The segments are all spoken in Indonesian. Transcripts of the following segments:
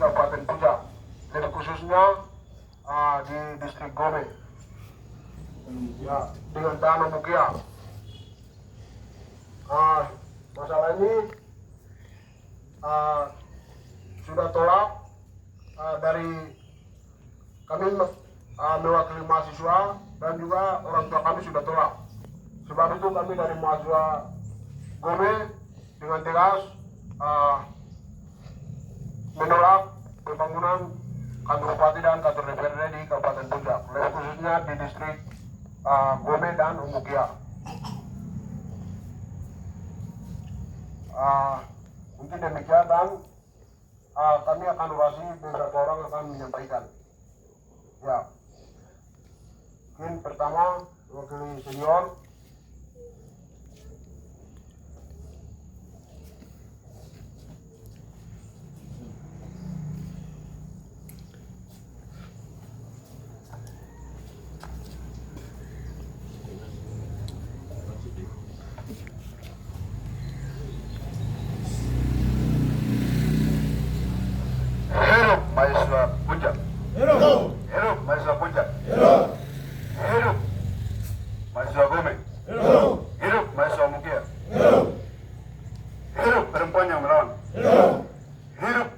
Kabupaten Puncak, lebih khususnya di distrik Gome, ya, dengan tanah Mukia. Masalah ini sudah tolak dari kami mewakili mahasiswa dan juga orang tua kami sudah tolak. Sebab itu kami dari mahasiswa Gome dengan tegas menolak pembangunan kantor bupati dan kantor DPRD di Kabupaten Puncak, lebih khususnya di distrik Gome dan Umukia. Mungkin demikian, dan kami akan orasi, beberapa orang akan menyampaikan. Ya, mungkin pertama wakil senior. Mahasiswa Puncak. Hidup. Hidup mahasiswa Puncak. Hidup. Hidup mahasiswa Gome. Hidup. Hidup mahasiswa Mukia. Hidup. Hidup perempuan yang melawan. Hidup. Hidup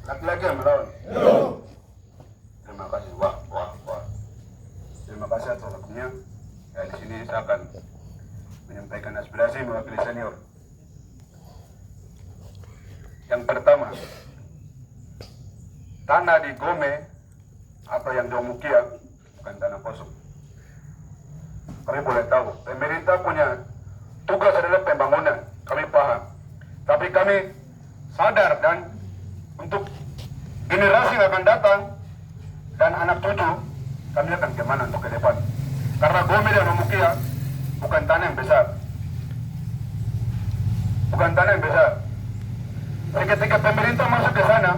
laki-laki yang melawan. Hidup. Terima kasih. Wah. Terima kasih atas waktunya. Ya, di sini saya akan menyampaikan aspirasi mewakili senior. Yang pertama, tanah di Gome atau yang di Mukia bukan tanah kosong. Kami boleh tahu, pemerintah punya tugas adalah pembangunan, kami paham. Tapi kami sadar, dan untuk generasi yang akan datang dan anak cucu, kami akan kemana untuk ke depan. Karena Gome dan Mukia bukan tanah yang besar. Bukan tanah yang besar. Jadi ketika pemerintah masuk ke sana,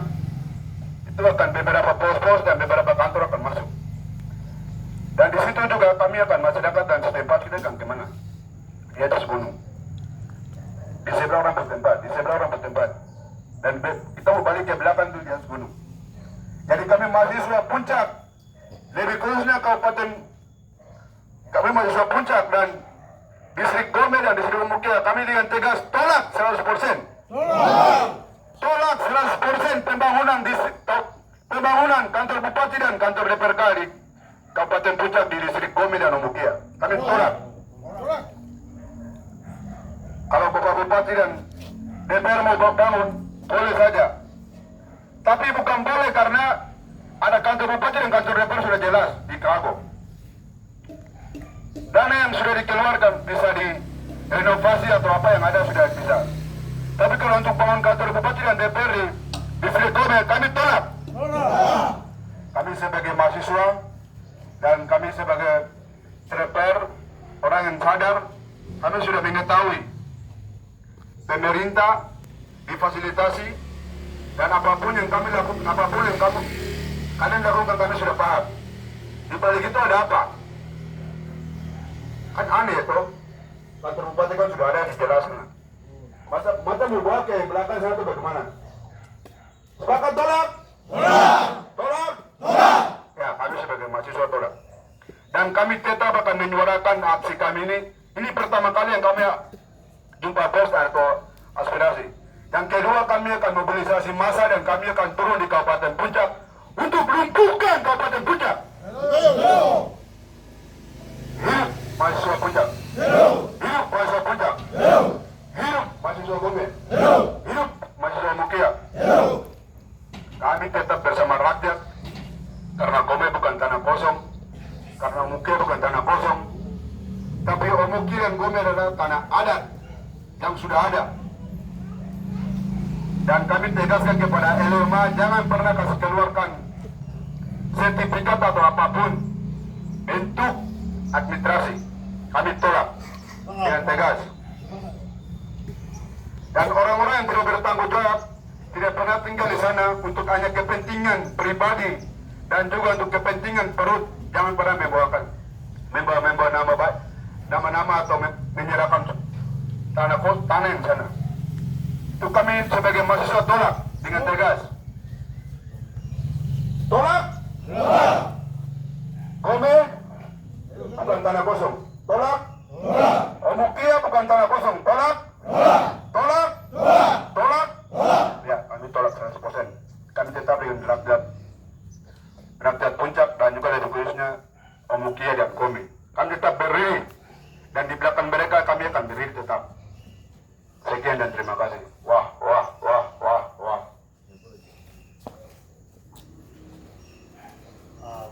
itu akan beberapa pos-pos dan beberapa kantor akan masuk. Dan di situ juga kami akan masyarakat dan setempat kita akan kemana? Di atas gunung. Di sebelah orang bertempat. Dan kita mau balik ke belakang itu di atas gunung. Jadi kami mahasiswa Puncak, lebih khususnya kami mahasiswa Puncak dan distrik Gome dan distrik Mukia, kami dengan tegas tolak 100%. Tolak 100% pembangunan kantor bupati dan kantor DPRD di Kabupaten Puncak di distrik Gome dan Mukia. Kami tolak. Kalau Bapak Bupati dan DPR mau bangun, boleh saja. Tapi bukan boleh karena ada kantor bupati dan kantor DPR sudah jelas di Kago. Dana yang sudah dikeluarkan bisa direnovasi atau apa yang ada sudah bisa. Tapi kalau untuk bangun kantor bupati dan DPR di distrik Gome, kami tolak. Kami sebagai mahasiswa dan kami sebagai DPR, orang yang sadar, kami sudah mengetahui pemerintah difasilitasi, dan apapun yang kami lakukan, kalian lakukan, kami sudah paham. Di balik itu ada apa? Kan aneh itu, kantor bupati kan sudah ada yang dijelaskan. Masa mau bawa ke belakang sana itu bagaimana? Sepakat tolak? Tolak? Ya, kami sebagai mahasiswa tolak. Dan kami tetap akan menyuarakan aksi kami ini. Ini pertama kali yang kami jumpa pos atau aspirasi. Yang kedua, kami akan mobilisasi massa dan kami akan turun di Kabupaten Puncak untuk melumpuhkan Kabupaten Puncak. Hidup mahasiswa Puncak. Hidup mahasiswa Puncak. Hidup mahasiswa Gome. Hidup mahasiswa Mukia. Kami tetap bersama rakyat, karena Gome bukan tanah kosong, karena Mukia bukan tanah kosong, tapi Mukia dan Gome adalah tanah adat yang sudah ada. Dan kami tegaskan kepada LMA, jangan pernah kasih keluarkan sertifikat atau apapun bentuk administrasi. Kami tolak dengan tegas. Dan orang-orang yang tidak bertanggung jawab tidak pernah tinggal di sana untuk hanya kepentingan pribadi dan juga untuk kepentingan perut. Jangan pernah membawa nama-nama atau menyerahkan tanah yang sana. Itu kami sebagai mahasiswa tolak dengan tegas. Tolak. Gome bukan tanah kosong. Tolak. Omukia bukan tanah kosong. Tolak. Tolak. Tolak. Ya, kami tolak 100%. Kami tetap dengan rakyat Puncak dan juga dari khususnya Omukia dan Gome. Kami tetap berdiri dan di belakang mereka kami akan berdiri tetap. Sekian dan terima kasih. Wah.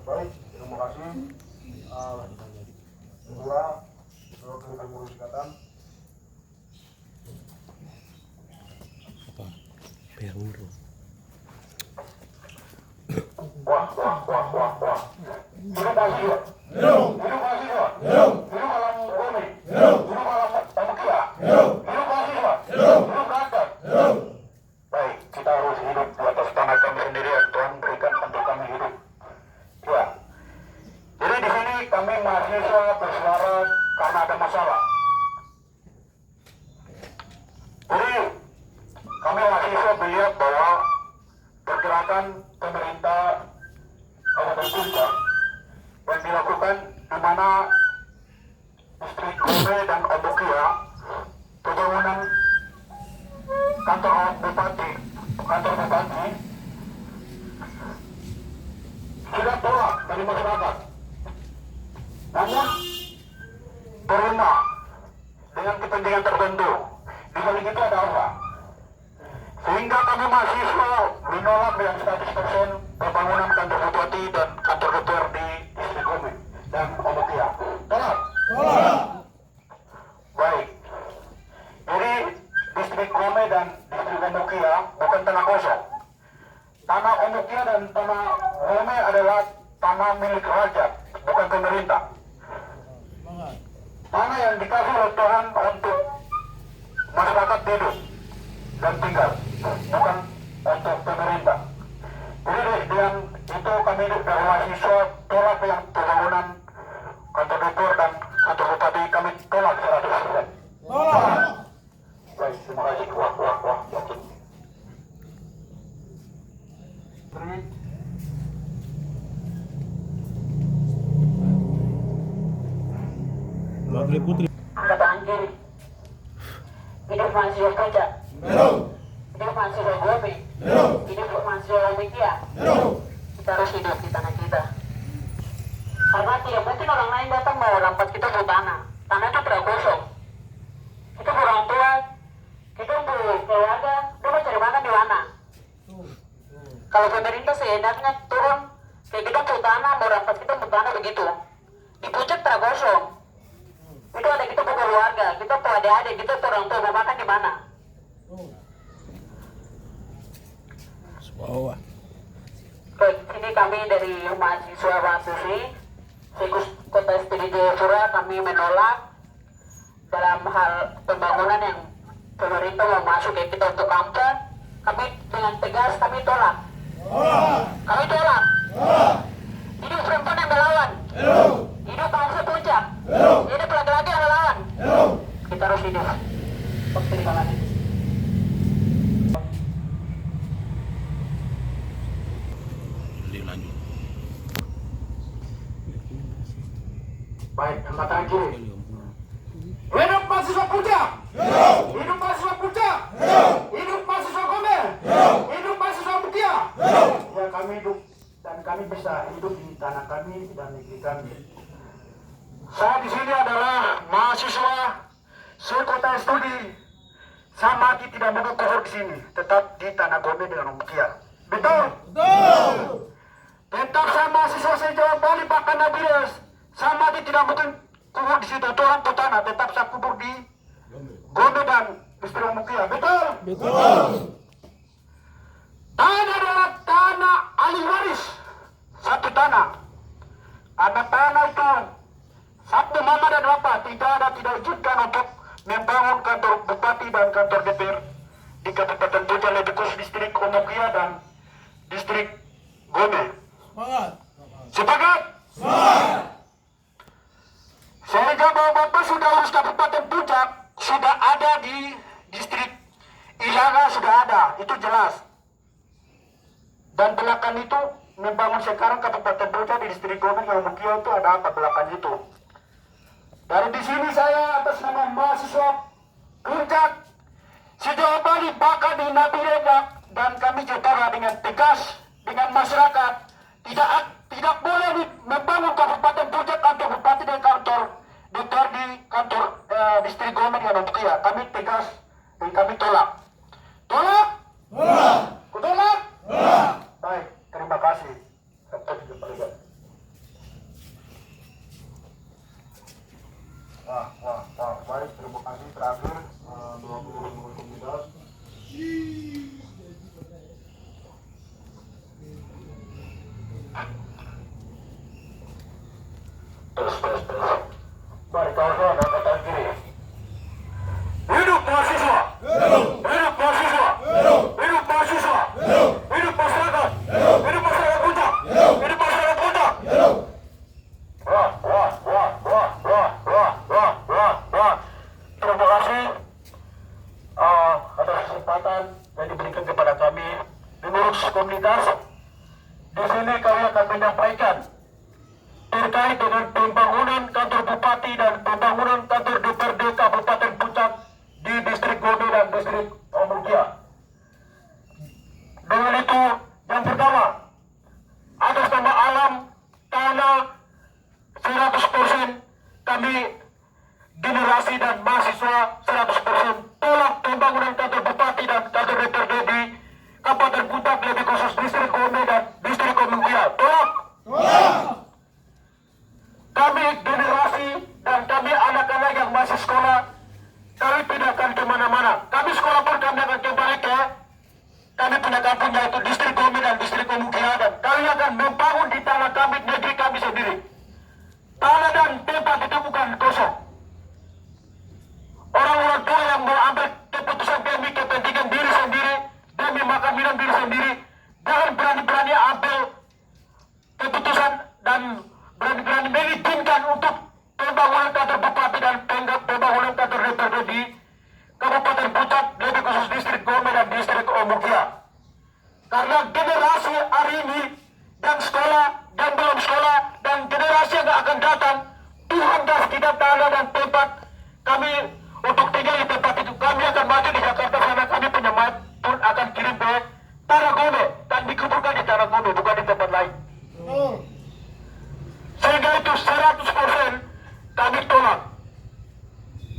Baik, terima kasih. Ketua Pengurus Ikatan. Wah. Hidup mahasiswa. Hidup mahasiswa. Hidup alam Gome. Hidup alam Omukia. Hidup mahasiswa. Hidup rakyat. Baik, kita harus hidup di atas tanah kami sendiri yang Tuhan berikan untuk kami hidup. Ya. Jadi di sini kami mahasiswa bersuara karena ada masalah. Jadi kami mahasiswa melihat bahwa pergerakan pemerintah Kabupaten Puncak yang dilakukan di mana distrik Gome dan Omukia pembangunan kantor bupati sudah tolak dari masyarakat. Namun terima dengan kepentingan tertentu. Di balik itu ada apa? Sehingga kami mahasiswa menolak dengan 100% pembangunan kantor bupati dan kantor DPR di distrik Gome dan Omukia. Tolak. Baik. Jadi distrik Gome dan distrik Omukia bukan tanah kosong. Tanah Omukia dan tanah Gome adalah tanah milik rakyat, bukan pemerintah. Tanah yang dikasih oleh Tuhan untuk masyarakat hidup dan tinggal, bukan untuk pemerintah. Jadi dengan itu kami dari mahasiswa tolak yang pembangunan kantor DPR dan kantor bupati, kami tolak 100%. Baik, terima kasih. Wah. Putri. Angkatan kiri. Hidup mahasiswa Puncak. Hidup mahasiswa Gome. Hidup mahasiswa Omukia. Kita harus hidup di tanah kita. Karena tidak mungkin orang lain datang mau rampas kita ke tanah. Tanah itu tidak kosong. Kita orang tua, kita keluarga, dia mau cari makan di mana? Kalau pemerintah seenaknya turun, kayak kita ke tanah, mau rampas kita ke tanah begitu. Di Puncak tidak kosong. Itu ada kita punya keluarga, kita punya adik-adik, kita punya orang tua mau makan di mana? Baik, ini kami dari mahasiswa Mahasiswi Sikus Kota Studi Jayapura, kami menolak dalam hal pembangunan yang pemerintah mau masuk ke kita untuk kampung. Kami dengan tegas kami tolak. Kami tolak. Hidup perempuan yang melawan. Hidup bangsa Puncak. Hidup laki-laki yang melawan. Kita harus hidup. Terima kasih. Baik, angkatan kiri. Hidup mahasiswa Puncak. Hidup mahasiswa Puncak. Hidup mahasiswa Gome. Hidup mahasiswa Omukia. Ya, kami hidup dan kami bisa hidup di tanah kami dan negeri kami. Saya di sini adalah mahasiswa sekota studi. Saya mati tidak mau kohor di sini, tetap di tanah Gome dengan Omukia. Betul? Tetap saya mahasiswa sejauh Bali Pak Kanabiles. Saya mati tidak mungkin kubur di situ. Itu orang tanah, tetap saya kubur di Gome dan distrik Omukia. Betul? Tanah adalah tanah ahli waris. Satu tanah. Anak tanah itu satu mama dan bapak tidak izinkan untuk membangun kantor bupati dan kantor DPR di Kabupaten Puncak, lebih khusus distrik Omukia dan distrik Gome. Sepakat? Sehingga bahwa bapak sudah urus Kabupaten Puncak, sudah ada di distrik Ilaga, sudah ada, itu jelas. Dan belakang itu membangun sekarang Kabupaten Puncak di distrik Gomen yang Mukia itu ada apa belakang itu. Dari di sini saya atas nama mahasiswa Puncak sejauh Bali bakal di Nabirega dan kami jepara dengan tegas dengan masyarakat tidak boleh membangun Kabupaten Puncak kantor bupati dan kantor DPRD kantor distrik Gomen yang Mukia. Kami tegas dan kami tolak. Tolak? Tolak. Tolak? Tolak. Baik, terima kasih. Sampai jumpa lagi. Baik, terima kasih. Terakhir, 20 komunitas. Terus. Baik, kawan-kawan, angkatan kiri. Hidup mahasiswa! Hidup mahasiswa! Hidup mahasiswa! Hidup masyarakat! Hidup masyarakat Puncak! Hidup masyarakat Puncak! Terima kasih atas kesempatan yang diberikan kepada kami pengurus komunitas. Di sini kami akan menyampaikan terkait dengan pembangunan kantor bupati dan pembangunan kantor DPRD Kabupaten Puncak di distrik Gobe dan distrik Mukia. Dengan itu, yang pertama, atas nama alam, tanah, 100% kami generasi dan mahasiswa 100% tolak pembangunan kantor bupati dan kantor DPRD di Kabupaten Puncak, lebih khusus distrik Gobe dan distrik Mukia. Tolak! Kami generasi dan kami anak-anak yang masih sekolah, kami tidak akan kemana-mana. Kami sekolah pun kami akan kembali ke kami punya kampung yaitu distrik Gomi dan distrik Mukia, dan kami akan membangun di tanah kami, negeri kami sendiri. Tanah dan tempat itu bukan kosong. Orang-orang tua yang mau ambil keputusan demi kepentingan diri sendiri, demi makan minum diri sendiri, jangan berani-berani ambil keputusan dan berani-berani mengizinkan untuk pembangunan kantor bupati dan pembangunan kantor DPRD di Kabupaten Puncak, lebih khusus distrik Gomi dan distrik Mukia. Karena generasi hari ini yang sekolah dan belum sekolah dan generasi yang akan datang, Tuhan kasih kita tanah dan tempat kami untuk tinggal di tempat itu. Kami akan maju di Jakarta karena kami punya mayat pun akan kirim ke tanah Gomi dan dikuburkan di tanah Gomi, bukan di tempat lain. Sehingga itu 100% kami tolak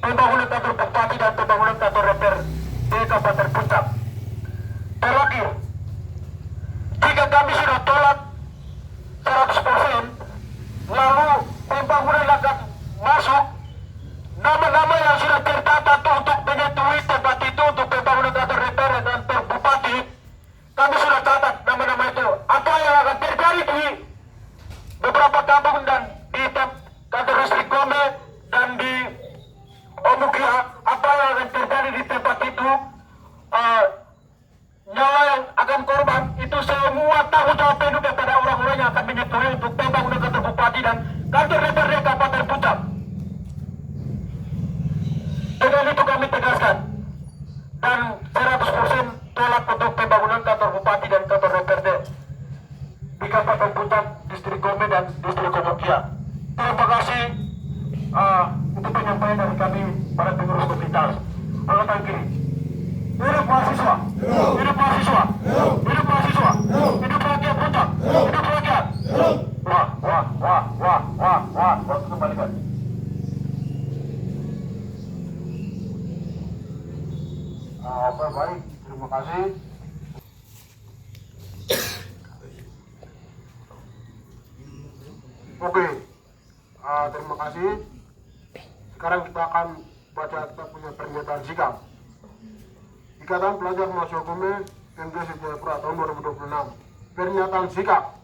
pembangunan kantor bupati dan pembangunan kantor DPR di Kabupaten Puncak. Terakhir, jika kami sudah tolak 100%, lalu pembangunan akan masuk nama-nama yang sudah terdata untuk menyetujui tempat itu untuk pembangunan kantor DPR dan kantor bupati. Kami sudah catat nama-nama itu. Apa yang akan terjadi di beberapa kampung dan di kantor distrik Gome dan di Mukia, apa yang akan terjadi di tempat itu, nyawa yang akan korban itu semua tanggung jawab penuh kepada orang-orang yang akan menyetujui untuk pembangunan kantor bupati dan kantor DPRD Kabupaten Puncak. Dengan itu kami tegaskan dan 100% tolak untuk pembangunan kantor bupati dan kantor DPRD di Kabupaten Puncak, distrik Gome dan distrik Mukia. Terima kasih untuk penyampaian dari kami para pengurus komunitas. Angkatan kiri. Hidup mahasiswa. Hidup mahasiswa. Hidup mahasiswa. Hidup rakyat Puncak. Hidup rakyat. Wah. Waktu kembalikan. Oke, baik. Terima kasih. Oke, terima kasih. Sekarang kita akan baca kita punya pernyataan sikap. Ikatan Pelajar Mahasiswa Gome MGS Jayapura tahun 2026. Pernyataan sikap.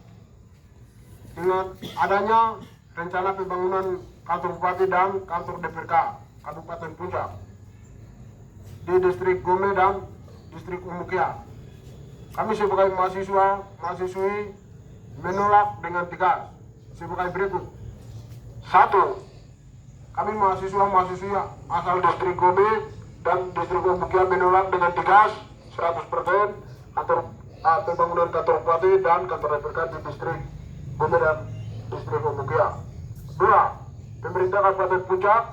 Dengan adanya rencana pembangunan kantor bupati dan kantor DPRK Kabupaten Puncak di distrik Gome dan distrik Mukia, kami sebagai mahasiswi menolak dengan tegas sebagai berikut. 1. Kami mahasiswi asal distrik Gome dan distrik Mukia menolak dengan tegas 100% kantor pembangunan kantor bupati dan kantor DPRK di distrik Gome dan distrik Omukia. 2. Pemerintah Kabupaten Puncak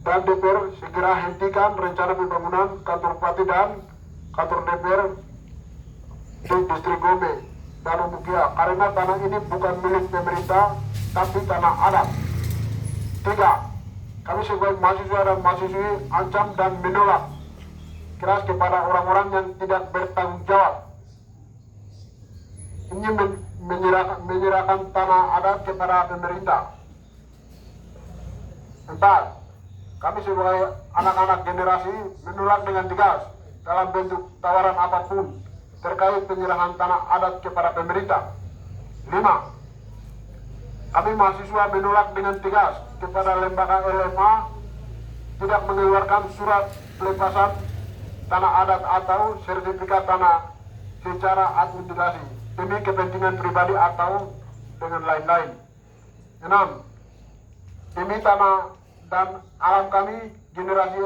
dan DPR segera hentikan rencana pembangunan kantor bupati dan kantor DPR di distrik Gome dan Omukia karena tanah ini bukan milik pemerintah tapi tanah adat. 3. Kami sebagai mahasiswa dan mahasiswi ancam dan menolak keras kepada orang-orang yang tidak bertanggung jawab ini menyerahkan tanah adat kepada pemerintah. 4. Kami sebagai anak-anak generasi menolak dengan tegas dalam bentuk tawaran apapun terkait penyerahan tanah adat kepada pemerintah. 5. Kami mahasiswa menolak dengan tegas kepada lembaga LMA tidak mengeluarkan surat pelepasan tanah adat atau sertifikat tanah secara administrasi demi kepentingan pribadi atau dengan lain-lain. 6. Demi tanah dan alam kami, generasi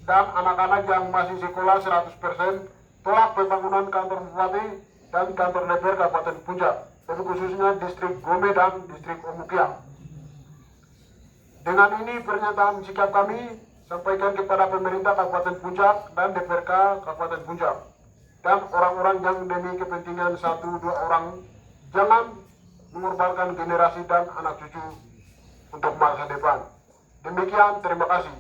dan anak-anak yang masih sekolah 100% tolak pembangunan kantor bupati dan kantor DPR Kabupaten Puncak, tapi khususnya distrik Gome dan distrik Omukia. Dengan ini pernyataan sikap kami sampaikan kepada pemerintah Kabupaten Puncak dan DPRK Kabupaten Puncak dan orang-orang yang demi kepentingan 1-2 orang jangan mengorbankan generasi dan anak cucu untuk masa depan. Demikian, terima kasih.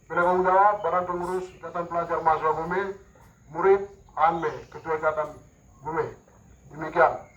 Penanggung jawab Badan Pengurus Ikatan Pelajar Mahasiswa Gome, Murid Anme, Ketua Ikatan Gome. Demikian.